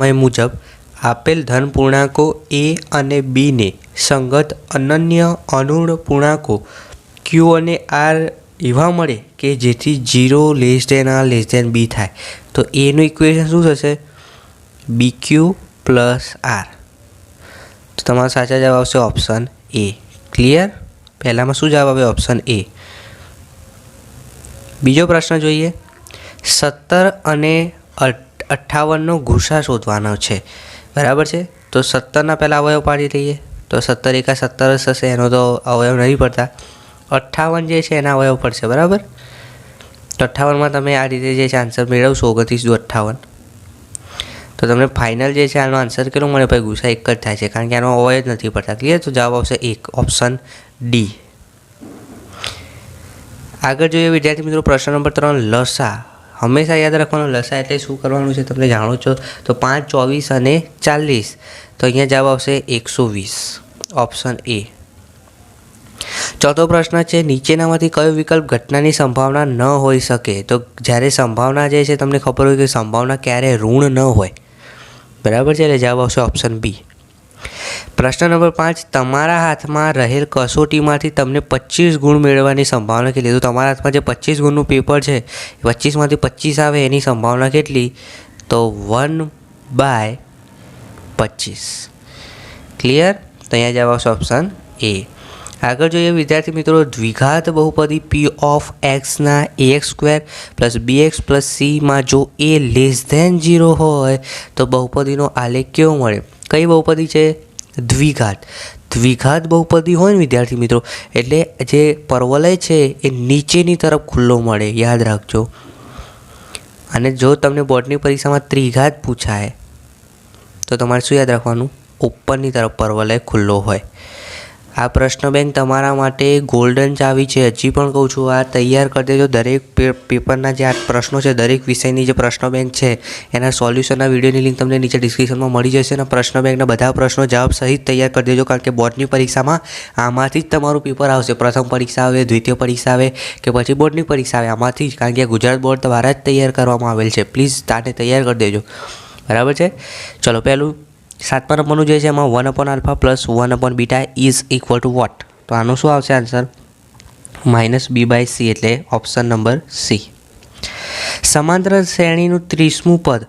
मुजब आपेल धन पूर्णांको ए अने बी ने संगत अनन्य अणुण पूर्णांको क्यू अने आर एवा मळे के जेथी 0 less than R less than B थाय तो ए નું इक्वेशन શું થશે બી ક્યુ પ્લસ આર। તો તમારો સાચો જવાબ આવશે ઓપ્શન એ। ક્લિયર? પહેલામાં શું જવાબ આવે? Option A. બીજો પ્રશ્ન જોઈએ। 17 અને 58 નો ગુસા શોધવાનો છે, બરાબર છે। તો 17 ના પહેલા અવયવ પાડી લઈએ તો 17 એકા 17 જ થશે, એનો તો અવયવ નહીં પડતા। 58 જે છે એના અવયવ પડશે, બરાબર। તો 58માં તમે આ રીતે જે છે આન્સર મેળવશો 29 દુ 58। તો તમને ફાઇનલ જે છે આનો આન્સર કેટલો મળે? ભાઈ ગુસા એક જ થાય છે, કારણ કે આનો અવયવ જ નથી પડતા। ક્લિયર? તો જવાબ આવશે 1, ઓપ્શન ડી। આગળ જોઈએ વિદ્યાર્થી મિત્રો પ્રશ્ન નંબર 3 લસા। હંમેશા યાદ રાખવાનું લસા એટલે શું કરવાનું છે તમે જાણો છો। તો 5, 24 અને 40, તો અહીંયા જવાબ આવશે 120, ઓપ્શન એ। ચોથો પ્રશ્ન છે નીચેનામાંથી કયો વિકલ્પ ઘટનાની સંભાવના ન હોઈ શકે? તો જ્યારે સંભાવના જે છે તમને ખબર હોય કે સંભાવના ક્યારે ઋણ ન હોય, બરાબર છે, એટલે જવાબ આવશે ઓપ્શન બી। પ્રશ્ન નંબર 5 તમારા હાથમાં રહેલ કસોટીમાંથી તમને 25 ગુણ મેળવવાની સંભાવના કેટલી? તો તમારા હાથમાં જે 25 ગુણનું પેપર છે 25માંથી 25 આવે એની સંભાવના કેટલી? તો 1/25। ક્લિયર? તો અહીંયા જવાબ આવશે ઓપ્શન એ। આગળ જોઈએ વિદ્યાર્થી મિત્રો દ્વિઘાત બહુપદી પી ઓફ એક્સના ax² પ્લસ bx પ્લસ સીમાં જો એ લેસ ધેન 0 હોય તો બહુપદીનો આલેખ કેવો મળે? કઈ બહુપદી છે? દ્વિઘાત। દ્વિઘાત બહુપદી હોય ને વિદ્યાર્થી મિત્રો એટલે જે પરવલય છે એ નીચેની તરફ ખુલ્લો મળે, યાદ રાખજો। અને જો તમને બોર્ડની પરીક્ષામાં ત્રિઘાત પૂછાય તો તમારે શું યાદ રાખવાનું? ઉપરની તરફ પરવલય ખુલ્લો હોય। આ પ્રશ્ન બેંક તમારા માટે ગોલ્ડન ચાવી છે। હજી પણ કહું છું આ તૈયાર કરી દેજો। દરેક પેપરના જે આ પ્રશ્નો છે દરેક વિષયની જે પ્રશ્ન બેંક છે એના સોલ્યુશનના વિડીયોની લિંક તમને નીચે ડિસ્ક્રિપ્શનમાં મળી જશે અને પ્રશ્ન બેંકના બધા પ્રશ્નો જવાબ સહિત તૈયાર કરી દેજો, કારણ કે બોર્ડની પરીક્ષામાં આમાંથી જ તમારું પેપર આવશે। પ્રથમ પરીક્ષા આવે, દ્વિતીય પરીક્ષા આવે કે પછી બોર્ડની પરીક્ષા આવે, આમાંથી જ, કારણ કે ગુજરાત બોર્ડ દ્વારા જ તૈયાર કરવામાં આવેલ છે। પ્લીઝ તાને તૈયાર કરી દેજો, બરાબર છે। ચલો પહેલું 7મા નંબરનું જે છે એમાં 1/α plus 1/β is equal to what? તો આનો શું આવશે આન્સર? -b/c, એટલે ઓપ્શન નંબર સી। સમાંતર શ્રેણીનું 30મું પદ,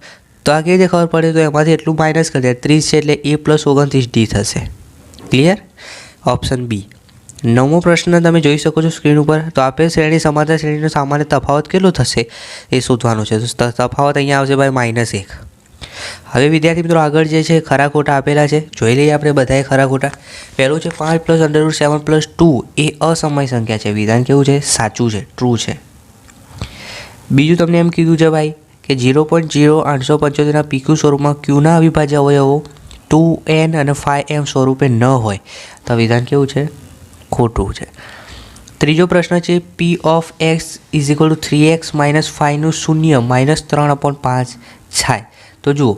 તો આ કેવી રીતે ખબર પડે? તો એમાંથી એટલું માઇનસ કરી દે, 30 છે એટલે a + 29d થશે। ક્લિયર? Option B. 9મો પ્રશ્ન તમે જોઈ શકો છો સ્ક્રીન ઉપર। તો આપેલ શ્રેણી સમાંતર શ્રેણીનો સામાન્ય તફાવત કેટલો થશે એ શોધવાનું છે। તો તફાવત અહીંયા આવશે ભાઈ -1। હવે વિદ્યાર્થી મિત્રો આગળ જે છે ખરા ખોટા આપેલા છે, જોઈ લઈએ આપણે બધાએ ખરા ખોટા। પહેલું છે 5 + √7 + 2 એ અસમય સંખ્યા છે, વિધાન કેવું છે? સાચું છે, ટ્રુ છે। બીજું તમને એમ કીધું છે ભાઈ કે 0.0875ના પીક્યુ સ્વરૂપમાં ક્યુના અવિભાજ્ય અવયવો 2n અને 5m સ્વરૂપે ન હોય, તો વિધાન કેવું છે? ખોટું છે। ત્રીજો પ્રશ્ન છે p ઓફ x = 3x - 5 નું શૂન્ય -3/5 થાય। તો જુઓ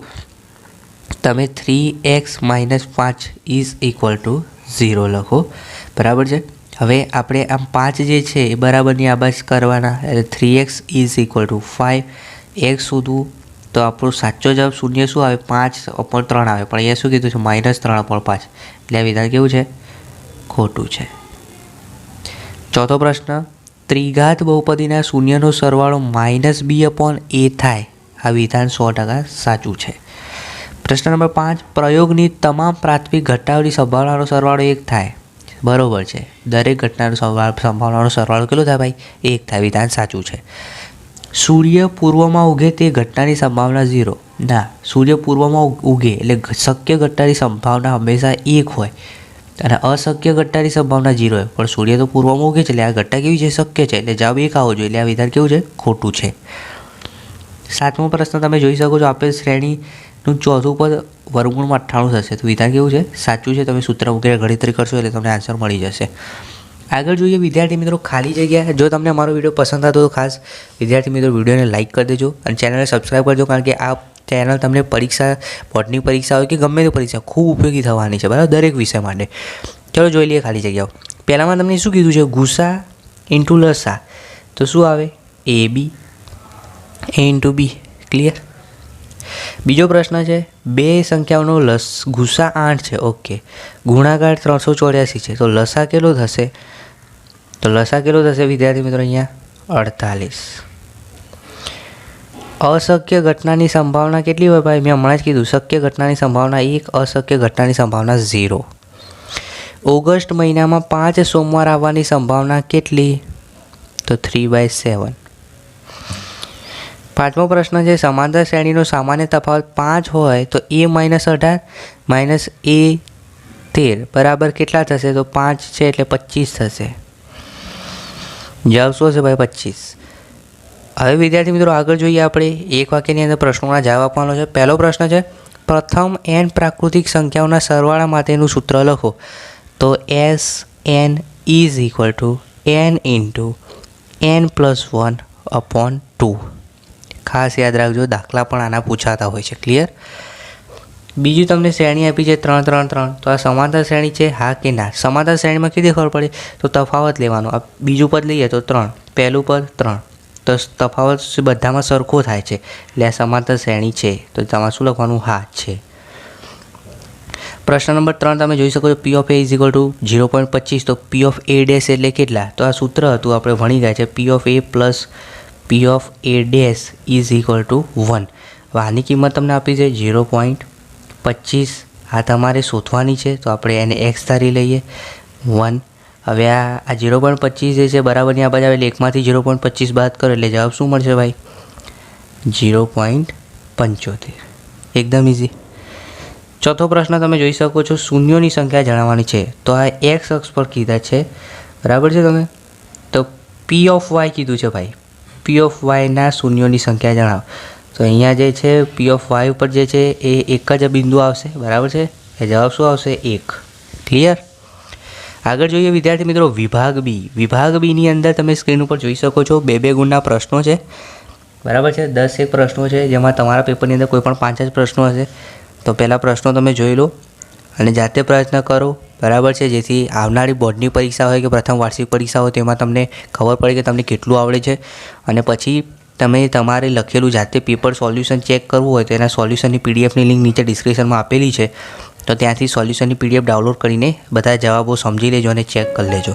તમે 3x - 5 = 0 લખો, બરાબર છે। હવે આપણે આમ 5 જે છે એ બરાબરની આ બાજુ કરવાના, એટલે 3x = 5। x શોધવું તો આપણો સાચો જવાબ શૂન્ય શું આવે? 5/3 આવે, પણ અહીંયા શું કીધું છે? -3/5, એટલે આ વિધાન કેવું છે? ખોટું છે। ચોથો પ્રશ્ન ત્રિઘાત બહુપદીના શૂન્યનો સરવાળો -b/a થાય, આ વિધાન 100% સાચું છે। પ્રશ્ન નંબર 5 પ્રયોગની તમામ પ્રાથમિક ઘટનાઓની સંભાવનાનો સરવાળો 1 થાય, બરોબર છે। દરેક ઘટનાનો સંભાવનાનો સરવાળો કેટલો થાય ભાઈ? 1 થાય, વિધાન સાચું છે। સૂર્ય પૂર્વમાં ઉગે તે ઘટનાની સંભાવના 0 ના, સૂર્ય પૂર્વમાં ઉગે એટલે શક્ય ઘટનાની સંભાવના હંમેશા 1 હોય અને અશક્ય ઘટનાની સંભાવના 0 હોય, પણ સૂર્ય તો પૂર્વમાં ઉગે છે એટલે આ ઘટના કેવી છે? શક્ય છે, એટલે જવાબ 1 આવવો જોઈએ, એટલે આ વિધાન કેવું છે? ખોટું છે। 7મો પ્રશ્ન તમે જોઈ શકો છો આપેલ શ્રેણીનું ચોથું પદ વર્ગમૂળમાં 98 થશે, તો વિધાન કેવું છે? સાચું છે। તમે સૂત્ર વગેરે ગણતરી કરશો એટલે તમને આન્સર મળી જશે। આગળ જોઈએ વિદ્યાર્થી મિત્રો ખાલી જગ્યા। જો તમને અમારો વિડીયો પસંદ આવતો તો ખાસ વિદ્યાર્થી મિત્રો વિડીયોને લાઇક કરી દેજો અને ચેનલને સબસ્ક્રાઈબ કરજો, કારણ કે આ ચેનલ તમને પરીક્ષા, બોર્ડની પરીક્ષા હોય કે ગમે તે પરીક્ષા ખૂબ ઉપયોગી થવાની છે, બરાબર, દરેક વિષય માટે। ચલો જોઈ લઈએ ખાલી જગ્યાઓ। પહેલામાં તમને શું કીધું છે? ગુસા ઇન્ટુ લસા, તો શું આવે? ab a into b। Clear? બીજો પ્રશ્ન છે, બે સંખ્યાઓનો ગુસા 8 છે. ઓકે, ગુણાકાર 384 છે. તો લસા કેટલો થશે? તો લસા કેટલો થશે વિદ્યાર્થી મિત્રો? અહીંયા 48. અશક્ય ઘટનાની સંભાવના કેટલી હોય ભાઈ? મેં હમણાં જ કીધું, શક્ય ઘટનાની સંભાવના 1, અશક્ય ઘટનાની સંભાવના 0. ઓગસ્ટ મહિનામાં 5 સોમવાર આવવાની સંભાવના કેટલી? તો 3/7. પાંચમો પ્રશ્ન છે, સમાંતર શ્રેણીનો સામાન્ય તફાવત 5 હોય તો a - 18 - a 13 બરાબર કેટલા થશે? તો 5 છે એટલે 25 થશે. જવાબ શું હશે ભાઈ? 25. હવે વિદ્યાર્થી મિત્રો આગળ જોઈએ આપણે. એક વાક્યની અંદર પ્રશ્નોના જવાબ આપવાનો છે. પહેલો પ્રશ્ન છે, પ્રથમ n પ્રાકૃતિક સંખ્યાઓના સરવાળા માટેનું સૂત્ર લખો. તો Sn is equal two n into n + 1/2. ખાસ યાદ રાખજો, દાખલા પણ આના પૂછાતા હોય છે. ક્લિયર? બીજું તમને શ્રેણી આપી છે 3, 3, 3. તો આ સમાંતર શ્રેણી છે, હા કે ના? સમાંતર શ્રેણીમાં કેવી ખબર પડે? તો તફાવત લેવાનો. આ બીજું પદ લઈએ તો 3, પહેલું પદ 3. તો તફાવત બધામાં સરખો થાય છે એટલે આ સમાંતર શ્રેણી છે. તો તમારે શું લખવાનું? હા છે. પ્રશ્ન નંબર 3 તમે જોઈ શકો છો, P of A is equal two 0.25. તો P of A ડેશ એટલે કેટલા? તો આ સૂત્ર હતું, આપણે ભણી ગયા છે. P of A plus P of A dash is equal two 1. આની કિંમત તમને આપી છે 0.25. આ તમારે શોધવાની છે, તો આપણે એને x ધારી લઈએ 1. હવે આ 0.25 જે છે બરાબરની આ બાજુ આવે એટલે 1માંથી 0.25 બાદ કરો એટલે જવાબ શું મળશે ભાઈ? 0.75. એકદમ ઇઝી. ચોથો પ્રશ્ન તમે જોઈ શકો છો, શૂન્યોની સંખ્યા જણાવવાની છે. તો આ x અક્ષ પર કીધા છે, બરાબર છે તમે? તો P of y કીધું છે ભાઈ. P of yના શૂન્યોની સંખ્યા જણાવો. તો અહીંયા જે છે P of y ઉપર જે છે એ એક જ બિંદુ આવશે, બરાબર છે? એ જવાબ શું આવશે? 1. ક્લિયર? આગળ જોઈએ વિદ્યાર્થી મિત્રો, વિભાગ બી. વિભાગ બીની અંદર તમે સ્ક્રીન ઉપર જોઈ શકો છો 2 ગુણના પ્રશ્નો છે, બરાબર છે? 10 પ્રશ્નો છે, જેમાં તમારા પેપરની અંદર કોઈ પણ 5 જ પ્રશ્નો હશે. તો પહેલાં પ્રશ્નો તમે જોઈ લો અને જાતે પ્રયત્ન કરો, બરાબર છે? જેથી આવનારી બોર્ડની પરીક્ષા હોય કે પ્રથમ વાર્ષિક પરીક્ષા હોય તેમાં તમને ખબર પડે કે તમને કેટલું આવડે છે. અને પછી તમે તમારે લખેલું જાતે પેપર સોલ્યુશન ચેક કરવું હોય તો એના સોલ્યુશનની પીડીએફની લિંક નીચે ડિસ્ક્રિપ્શનમાં આપેલી છે. તો ત્યાંથી સોલ્યુશનની પીડીએફ ડાઉનલોડ કરીને બધા જવાબો સમજી લેજો અને ચેક કરી લેજો.